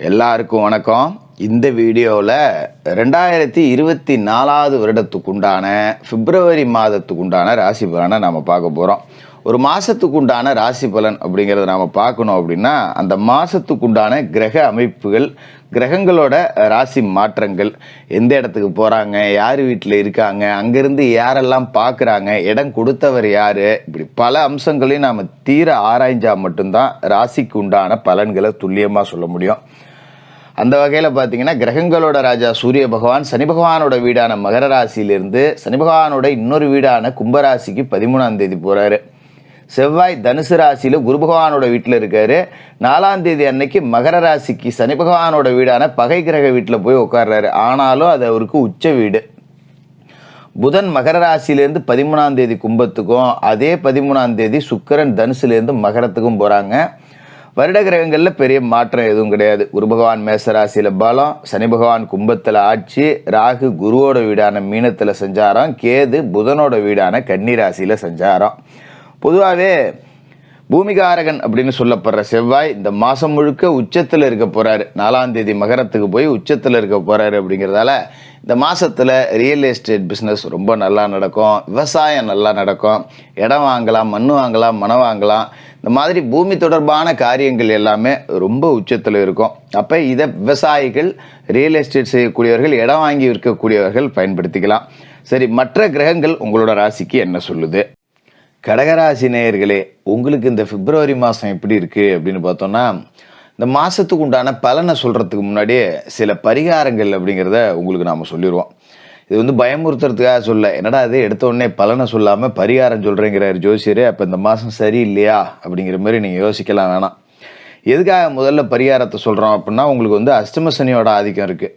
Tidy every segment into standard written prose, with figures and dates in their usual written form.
எல்லாருக்கும் வணக்கம். இந்த வீடியோவில் 2024 வருடத்துக்குண்டான பிப்ரவரி மாதத்துக்குண்டான ராசி பலனை நாம் பார்க்க போகிறோம். ஒரு மாதத்துக்குண்டான ராசி பலன் அப்படிங்கிறத நாம் பார்க்கணும் அப்படின்னா அந்த மாதத்துக்குண்டான கிரக அமைப்புகள், கிரகங்களோட ராசி மாற்றங்கள், எந்த இடத்துக்கு போகிறாங்க, யார் வீட்டில் இருக்காங்க, அங்கேருந்து யாரெல்லாம் பார்க்குறாங்க, இடம் கொடுத்தவர் யார், இப்படி பல அம்சங்களையும் நாம் தீர ஆராய்ஞ்சால் மட்டும்தான் ராசிக்கு உண்டான பலன்களை துல்லியமாக சொல்ல முடியும். அந்த வகையில் பார்த்தீங்கன்னா கிரகங்களோட ராஜா சூரிய பகவான் சனி பகவானோட வீடான மகர ராசியிலிருந்து சனி பகவானோட இன்னொரு வீடான கும்பராசிக்கு 13ஆம் தேதி போகிறாரு. செவ்வாய் தனுசு ராசியில் குரு பகவானோட வீட்டில் இருக்காரு. 4ஆம் தேதி அன்னைக்கு மகர ராசிக்கு சனி பகவானோட வீடான பகை கிரக வீட்டில் போய் உட்கார்றாரு. ஆனாலும் அது அவருக்கு உச்ச வீடு. புதன் மகர ராசியிலேருந்து 13ஆம் தேதி கும்பத்துக்கும், அதே 13ஆம் தேதி சுக்கிரன் தனுசுலேருந்து மகரத்துக்கும் போகிறாங்க. வருட கிரகங்களில் பெரிய மாற்றம் எதுவும் கிடையாது. குரு பகவான் மேச ராசியில் பலம், சனி பகவான் கும்பத்தில் ஆட்சி, ராகு குருவோட வீடான மீனத்தில் சஞ்சாரம், கேது புதனோட வீடான கன்னி ராசியில் சஞ்சாரம். பொதுவாகவே பூமிகாரகன் அப்படின்னு சொல்லப்படுற செவ்வாய் இந்த மாதம் முழுக்க உச்சத்தில் இருக்க போகிறாரு. 4ஆம் தேதி மகரத்துக்கு போய் உச்சத்தில் இருக்க போகிறாரு. அப்படிங்கிறதால இந்த மாதத்தில் ரியல் எஸ்டேட் பிஸ்னஸ் ரொம்ப நல்லா நடக்கும், விவசாயம் நல்லா நடக்கும், இடம் வாங்கலாம், மண் வாங்கலாம், மனம் வாங்கலாம். இந்த மாதிரி பூமி தொடர்பான காரியங்கள் எல்லாமே ரொம்ப உச்சத்தில் இருக்கும். அப்போ இதை விவசாயிகள், ரியல் எஸ்டேட் செய்யக்கூடியவர்கள், இடம் வாங்கி விற்கக்கூடியவர்கள் பயன்படுத்திக்கலாம். சரி, மற்ற கிரகங்கள் உங்களோட ராசிக்கு என்ன சொல்லுது? கடகராசி நேயர்களே, உங்களுக்கு இந்த பிப்ரவரி மாதம் எப்படி இருக்குது அப்படின்னு பார்த்தோன்னா, இந்த மாதத்துக்கு உண்டான பலனை சொல்கிறதுக்கு முன்னாடியே சில பரிகாரங்கள் அப்படிங்கிறத உங்களுக்கு நாம் சொல்லிடுவோம். இது பயமுறுத்துறதுக்காக சொல்ல, என்னடா அது எடுத்த உடனே பலனை சொல்லாமல் பரிகாரம் சொல்கிறேங்கிறார் ஜோசியர், அப்போ இந்த மாதம் சரி இல்லையா அப்படிங்கிற மாதிரி நீங்கள் யோசிக்கலாம் வேணாம். எதுக்காக முதல்ல பரிகாரத்தை சொல்கிறோம் அப்படின்னா, உங்களுக்கு அஷ்டம சனியோட ஆதிக்கம் இருக்குது.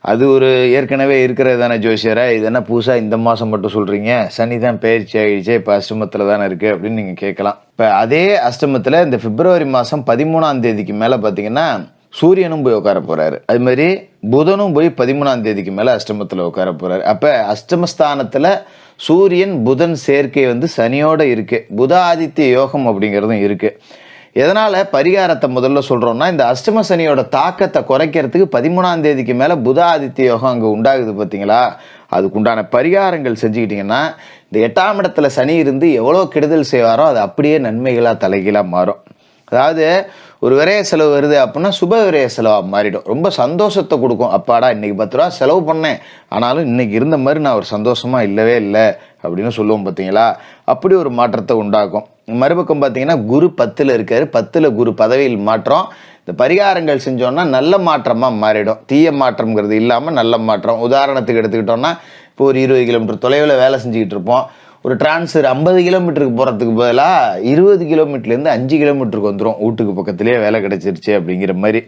அது ஒரு ஏற்கனவே இருக்கிறது தானே ஜோசியரை, இது என்ன புதுசாக இந்த மாதம் மட்டும் சொல்கிறீங்க, சனி தான் பயிற்சி ஆகிடுச்சே, இப்போ அஷ்டமத்தில் தானே இருக்குது அப்படின்னு நீங்கள் கேட்கலாம். இப்போ அதே அஷ்டமத்தில் இந்த பிப்ரவரி மாதம் 13ஆம் தேதிக்கு மேலே பார்த்தீங்கன்னா சூரியனும் போய் உட்கார போகிறாரு. அது மாதிரி புதனும் போய் 13ஆம் தேதிக்கு மேலே அஷ்டமத்தில் உட்கார போகிறாரு. அப்போ அஷ்டமஸ்தானத்தில் சூரியன் புதன் சேர்க்கை சனியோடு இருக்குது. புத ஆதித்ய யோகம் அப்படிங்கிறதும் இருக்குது. எதனால் பரிகாரத்தை முதல்ல சொல்கிறோன்னா, இந்த அஷ்டம சனியோட தாக்கத்தை குறைக்கிறதுக்கு 13ஆம் தேதிக்கு மேலே புத ஆதித்ய யோகம் அங்கே உண்டாகுது பார்த்தீங்களா, அதுக்குண்டான பரிகாரங்கள் செஞ்சுக்கிட்டிங்கன்னா இந்த 8ஆம் இடத்துல சனி இருந்து எவ்வளோ கெடுதல் செய்வாரோ அது அப்படியே நன்மைகளாக தலைகீழாக மாறும். அதாவது ஒரு விரைய செலவு வருது அப்படின்னா சுப விரைய செலவாக மாறிடும். ரொம்ப சந்தோஷத்தை கொடுக்கும். அப்பாடா இன்னைக்கு 10 ரூபா செலவு பண்ணேன், ஆனாலும் இன்னைக்கு இருந்த மாதிரி நான் ஒரு சந்தோஷமாக இல்லவே இல்லை அப்படின்னு சொல்லுவோம் பார்த்தீங்களா, அப்படி ஒரு மாற்றத்தை உண்டாக்கும். மறுபக்கம் பார்த்தீங்கன்னா குரு 10ல் இருக்காரு. 10ல் குரு பதவியில் மாற்றம். இந்த பரிகாரங்கள் செஞ்சோன்னா நல்ல மாற்றமாக மாறிடும். தீய மாற்றம்ங்கிறது இல்லாமல் நல்ல மாற்றம். உதாரணத்துக்கு எடுத்துக்கிட்டோன்னா, இப்போ ஒரு 20 கிலோமீட்டர் தொலைவில் வேலை செஞ்சுக்கிட்டு இருப்போம். ஒரு டிரான்ஸ்ஃபர் 50 கிலோமீட்டருக்கு போகிறதுக்கு பதிலாக 20 கிலோமீட்டர்லேருந்து 5 கிலோமீட்டருக்கு வந்துடும். வீட்டுக்கு பக்கத்துலேயே வேலை கிடைச்சிருச்சு அப்படிங்கிற மாதிரி.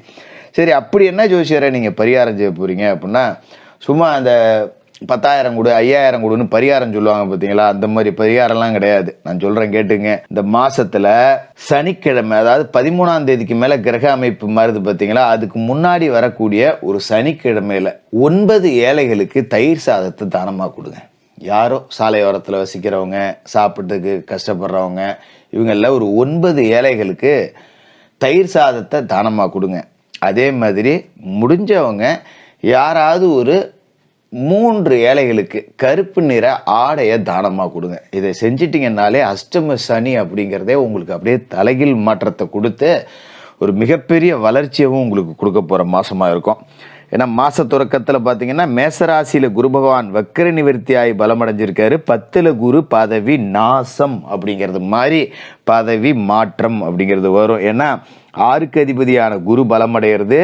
சரி, அப்படி என்ன ஜோசியரை நீங்கள் பரிகாரம் செய்ய போகிறீங்க அப்படின்னா, சும்மா அந்த 10,000 கொடு 5,000 கொடுன்னு பரிகாரம் சொல்லுவாங்க பார்த்தீங்களா, அந்த மாதிரி பரிகாரம்லாம் கிடையாது. நான் சொல்கிறேன் கேட்டுங்க. இந்த மாதத்தில் சனிக்கிழமை, அதாவது 13ஆம் தேதிக்கு மேலே கிரக அமைப்பு மாறுது பார்த்தீங்களா, அதுக்கு முன்னாடி வரக்கூடிய ஒரு சனிக்கிழமையில் 9 ஏழைகளுக்கு தயிர் சாதத்தை தானமாக கொடுங்க. யாரோ சாலையோரத்தில் வசிக்கிறவங்க, சாப்பிட்றதுக்கு கஷ்டப்படுறவங்க, இவங்களில் ஒரு 9 ஏழைகளுக்கு தயிர் சாதத்தை தானமாக கொடுங்க. அதே மாதிரி முடிஞ்சவங்க யாராவது ஒரு 3 ஏழைகளுக்கு கருப்பு நிற ஆடையை தானமாக கொடுங்க. இதை செஞ்சிட்டிங்கன்னாலே அஷ்டம சனி அப்படிங்கிறதே உங்களுக்கு அப்படியே தலைகீழ் மாற்றத்தை கொடுத்து ஒரு மிகப்பெரிய வளர்ச்சியவும் உங்களுக்கு கொடுக்க போகிற மாதமாக இருக்கும். ஏன்னா மாத தொடக்கத்தில் பார்த்தீங்கன்னா மேசராசியில் குரு பகவான் வக்கர நிவர்த்தியாகி பலமடைஞ்சிருக்காரு. 10ல் குரு பதவி நாசம் அப்படிங்கிறது மாதிரி பதவி மாற்றம் அப்படிங்கிறது வரும். ஏன்னா 6க்கு அதிபதியான குரு பலமடைகிறது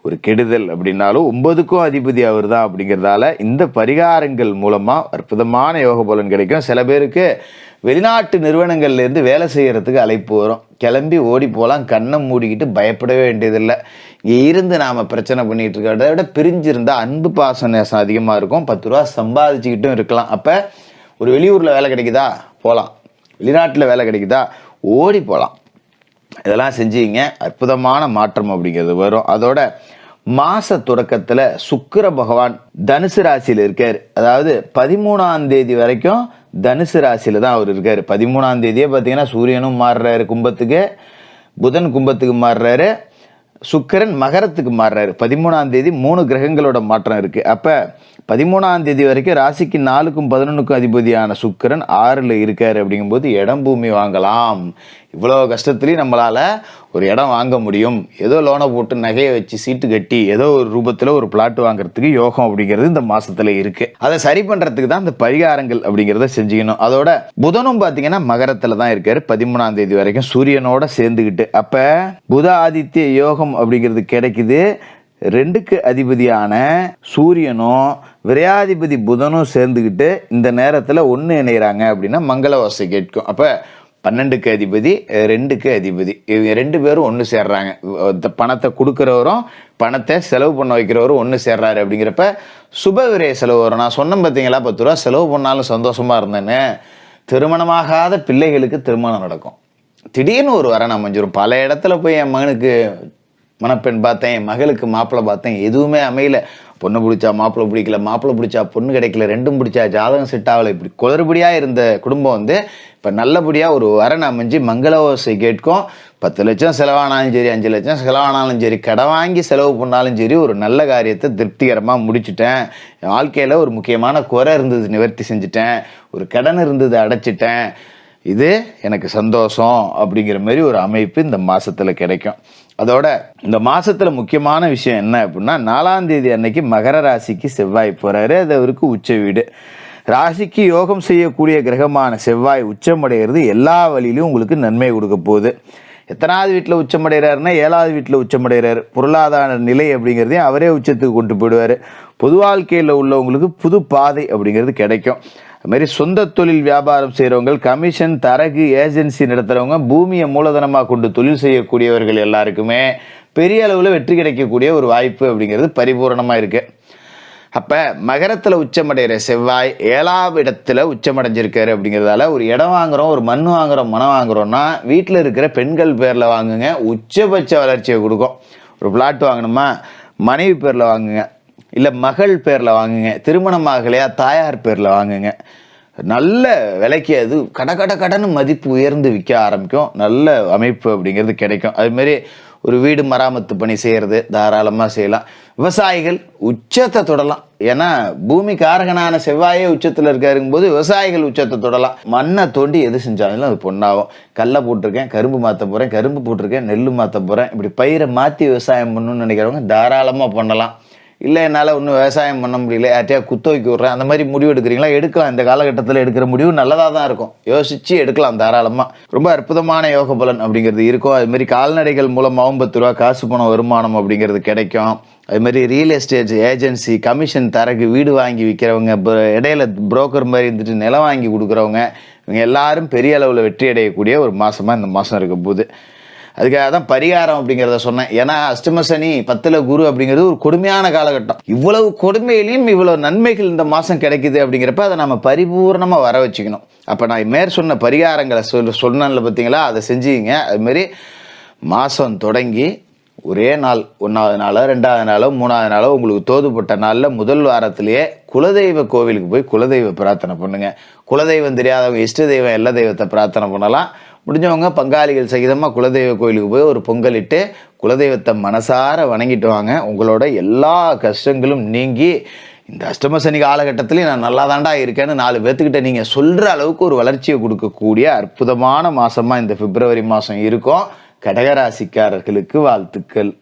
ஒரு கெடுதல் அப்படின்னாலும் 9க்கும் அதிபதி அவர் தான். அப்படிங்கிறதால இந்த பரிகாரங்கள் மூலமாக அற்புதமான யோக பலன் கிடைக்கும். சில பேருக்கு வெளிநாட்டு நிறுவனங்கள்லேருந்து வேலை செய்கிறதுக்கு அழைப்பு வரும். கிளம்பி ஓடி போகலாம், கண்ணை மூடிக்கிட்டு பயப்படவே வேண்டியதில்லை. இங்கே இருந்து நாம் பிரச்சனை பண்ணிகிட்டு இருக்கிறத விட பிரிஞ்சிருந்தால் அன்பு பாச நேசம் அதிகமாக இருக்கும். 10 ரூபா சம்பாதிச்சுக்கிட்டும் இருக்கலாம். அப்போ ஒரு வெளியூரில் வேலை கிடைக்குதா போகலாம், வெளிநாட்டில் வேலை கிடைக்குதா ஓடி போகலாம். இதெல்லாம் செஞ்சீங்க, அற்புதமான மாற்றம் அப்படிங்கிறது வரும். அதோட மாச தொடக்கத்தில் சுக்கிர பகவான் தனுசு ராசியில் இருக்கார். அதாவது 13ஆம் தேதி வரைக்கும் தனுசு ராசியில் தான் அவர் இருக்கார். 13ஆம் தேதியே பார்த்தீங்கன்னா சூரியனும் மாறுறாரு கும்பத்துக்கு, புதன் கும்பத்துக்கு மாறுறாரு, சுக்கிரன் மகரத்துக்கு மாறுறாரு. 13ஆம் தேதி 3 கிரகங்களோட மாற்றம் இருக்கு. அப்ப 13ஆம் தேதி வரைக்கும் ராசிக்கு 4க்கும் 11க்கும் அதிபதியான சுக்கிரன் 6ல் இருக்காரு. அப்படிங்கும்போது இடம் பூமி வாங்கலாம். இவ்வளோ கஷ்டத்துலையும் நம்மளால ஒரு இடம் வாங்க முடியும். ஏதோ லோனை போட்டு நகையை வச்சு சீட்டு கட்டி ஏதோ ஒரு ரூபத்தில் ஒரு பிளாட் வாங்குறதுக்கு யோகம் அப்படிங்கிறது இந்த மாசத்துல இருக்கு. அதை சரி பண்றதுக்கு தான் இந்த பரிகாரங்கள் அப்படிங்கிறத செஞ்சுக்கணும். அதோட புதனும் பார்த்தீங்கன்னா மகரத்துல தான் இருக்காரு 13ஆம் தேதி வரைக்கும் சூரியனோட சேர்ந்துக்கிட்டு. அப்ப புத ஆதித்ய யோகம் அப்படிங்கிறது கிடைக்குது. 2க்கு அதிபதியான சூரியனும் விரையாதிபதி புதனும் சேர்ந்துக்கிட்டு இந்த நேரத்தில் ஒன்று இணைகிறாங்க அப்படின்னா மங்கள ஓசை கேட்கும். அப்போ 12க்கு அதிபதி 2க்கு அதிபதி இவங்க 2 பேரும் ஒன்று சேர்றாங்க. பணத்தை கொடுக்குறவரும் பணத்தை செலவு பண்ண வைக்கிறவரும் ஒன்று சேர்றாரு. அப்படிங்கிறப்ப சுப விரைய செலவு வரும். நான் சொன்னேன் பார்த்தீங்களா, 10 ரூபா செலவு பண்ணாலும் சந்தோஷமா இருந்தேன்னு. திருமணமாகாத பிள்ளைகளுக்கு திருமணம் நடக்கும். திடீர்னு ஒரு வரன் அமைஞ்சிரும். பல இடத்துல போய் என் மகனுக்கு மணப்பெண் பார்த்தேன், என் மகளுக்கு மாப்பிள்ளை பார்த்தேன், எதுவுமே அமையல. பொண்ணு பிடிச்சா மாப்பிள்ளை பிடிக்கல, மாப்பிள்ளை பிடிச்சா பொண்ணு கிடைக்கல, 2ம் பிடிச்சா ஜாதகம் செட் ஆகலை. இப்படி குளறுபடியாக இருந்த குடும்பம் வந்து இப்போ நல்லபடியாக ஒரு வரன் அமைஞ்சு மங்கள ஓசை கேட்கும். 10 லட்சம் செலவானாலும் சரி, 5 லட்சம் செலவானாலும் சரி, கடை வாங்கி செலவு பண்ணாலும் சரி, ஒரு நல்ல காரியத்தை திருப்திகரமாக முடிச்சுட்டேன். என் வாழ்க்கையில் ஒரு முக்கியமான குறை இருந்தது நிவர்த்தி செஞ்சுட்டேன், ஒரு கடன் இருந்தது அடைச்சிட்டேன், இது எனக்கு சந்தோஷம் அப்படிங்கிற மாதிரி ஒரு அமைப்பு இந்த மாசத்துல கிடைக்கும். அதோட இந்த மாசத்துல முக்கியமான விஷயம் என்ன அப்படின்னா, 4ஆம் தேதி அன்னைக்கு மகர ராசிக்கு செவ்வாய் போறாரு. அது அவருக்கு உச்ச வீடு. ராசிக்கு யோகம் செய்யக்கூடிய கிரகமான செவ்வாய் உச்சமடைகிறது எல்லா வழியிலும் உங்களுக்கு நன்மை கொடுக்க போகுது. எத்தனாவது வீட்டில் உச்சமடைகிறாருன்னா 7வது வீட்டில் உச்சமடைகிறாரு. பொருளாதார நிலை அப்படிங்கிறதையும் அவரே உச்சத்துக்கு கொண்டு போயிடுவார். பொது வாழ்க்கையில் உள்ளவங்களுக்கு புது பாதை அப்படிங்கிறது கிடைக்கும். அதுமாதிரி சொந்த தொழில் வியாபாரம் செய்கிறவங்க, கமிஷன் தரகு ஏஜென்சி நடத்துகிறவங்க, பூமியை மூலதனமாக கொண்டு தொழில் செய்யக்கூடியவர்கள் எல்லாருக்குமே பெரிய அளவில் வெற்றி கிடைக்கக்கூடிய ஒரு வாய்ப்பு அப்படிங்கிறது பரிபூர்ணமாக இருக்குது. அப்போ மகரத்தில் உச்சமடைகிற செவ்வாய் 7ஆம் இடத்துல உச்சமடைஞ்சிருக்காரு. அப்படிங்கிறதால ஒரு இடம் வாங்குகிறோம், ஒரு மண் வாங்குகிறோம், மனம் வாங்குகிறோன்னா வீட்டில் இருக்கிற பெண்கள் பேரில் வாங்குங்க, உச்சபட்ச வளர்ச்சியை கொடுக்கும். ஒரு பிளாட் வாங்கணுமா மனைவி பேரில் வாங்குங்க, இல்லை மகள் பேரில் வாங்குங்க, திருமணமாகலையா தாயார் பேரில் வாங்குங்க. நல்ல விலைக்கு அது கடன்னு மதிப்பு உயர்ந்து விற்க ஆரம்பிக்கும். நல்ல அமைப்பு அப்படிங்கிறது கிடைக்கும். அதுமாரி ஒரு வீடு மராமத்து பணி செய்கிறது தாராளமாக செய்யலாம். விவசாயிகள் உச்சத்தை தொடலாம். ஏன்னா பூமி காரகனான செவ்வாயே உச்சத்தில் இருக்காருங்கும் போது விவசாயிகள் உச்சத்தை தொடலாம். மண்ணை தோண்டி எது செஞ்சாலும் அது பொண்ணாகும். கடலை போட்டிருக்கேன், கரும்பு மாற்ற போகிறேன், கரும்பு போட்டிருக்கேன், நெல் மாற்ற போகிறேன், இப்படி பயிரை மாற்றி விவசாயம் பண்ணணும்னு நினைக்கிறவங்க தாராளமாக பண்ணலாம். இல்லை என்னால் ஒன்றும் விவசாயம் பண்ண முடியல, யார்ட்டையா குத்த வைக்க விட்றேன், அந்த மாதிரி முடிவு எடுக்கிறீங்களா, எடுக்கலாம். இந்த காலகட்டத்தில் எடுக்கிற முடிவு நல்லதாக தான் இருக்கும். யோசித்து எடுக்கலாம் தாராளமாக. ரொம்ப அற்புதமான யோக பலன் அப்படிங்கிறது இருக்கும். அதுமாரி கால்நடைகள் மூலமாகவும் 10 ரூபா காசு பணம் வருமானம் அப்படிங்கிறது கிடைக்கும். அதுமாதிரி ரியல் எஸ்டேட் ஏஜென்சி, கமிஷன் தரகு, வீடு வாங்கி விற்கிறவங்க, இடையில புரோக்கர் மாதிரி இருந்துட்டு நிலம் வாங்கி கொடுக்குறவங்க, இவங்க எல்லாரும் பெரிய அளவில் வெற்றி அடையக்கூடிய ஒரு மாதமாக இந்த மாதம் இருக்க போகுது. அதுக்காக தான் பரிகாரம் அப்படிங்கிறத சொன்னேன். ஏன்னா அஷ்டம சனி 10ல் குரு அப்படிங்கிறது ஒரு கொடுமையான காலகட்டம். இவ்வளவு கொடுமையிலையும் இவ்வளவு நன்மைகள் இந்த மாதம் கிடைக்குது அப்படிங்கிறப்ப அதை நம்ம பரிபூர்ணமாக வர வச்சுக்கணும். அப்போ நான் மேற் சொன்ன பரிகாரங்களை சொன்னல பார்த்தீங்களா, அதை செஞ்சுக்கிங்க. அதுமாரி மாதம் தொடங்கி ஒரே நாள் 1வது நாளோ 2வது நாளோ 3வது நாளோ உங்களுக்கு தோதுப்பட்ட நாளில் முதல் வாரத்திலேயே குலதெய்வ கோவிலுக்கு போய் குலதெய்வ பிரார்த்தனை பண்ணுங்க. குலதெய்வம் தெரியாதவங்க இஷ்ட தெய்வம் எல்லா தெய்வத்தை பிரார்த்தனை பண்ணலாம். முடிஞ்சவங்க பங்காளிகள் சகிதமாக குலதெய்வ கோயிலுக்கு போய் ஒரு பொங்கலிட்டு குலதெய்வத்தை மனசார வணங்கிட்டு வாங்க. உங்களோட எல்லா கஷ்டங்களும் நீங்கி இந்த அஷ்டம சனி காலகட்டத்திலையும் நான் நல்லா தாண்டா இருக்கேன்னு 4 பேர்த்துக்கிட்ட நீங்கள் சொல்கிற அளவுக்கு ஒரு வளர்ச்சியை கொடுக்கக்கூடிய அற்புதமான மாதமாக இந்த பிப்ரவரி மாதம் இருக்கும். கடகராசிக்காரர்களுக்கு வாழ்த்துக்கள்.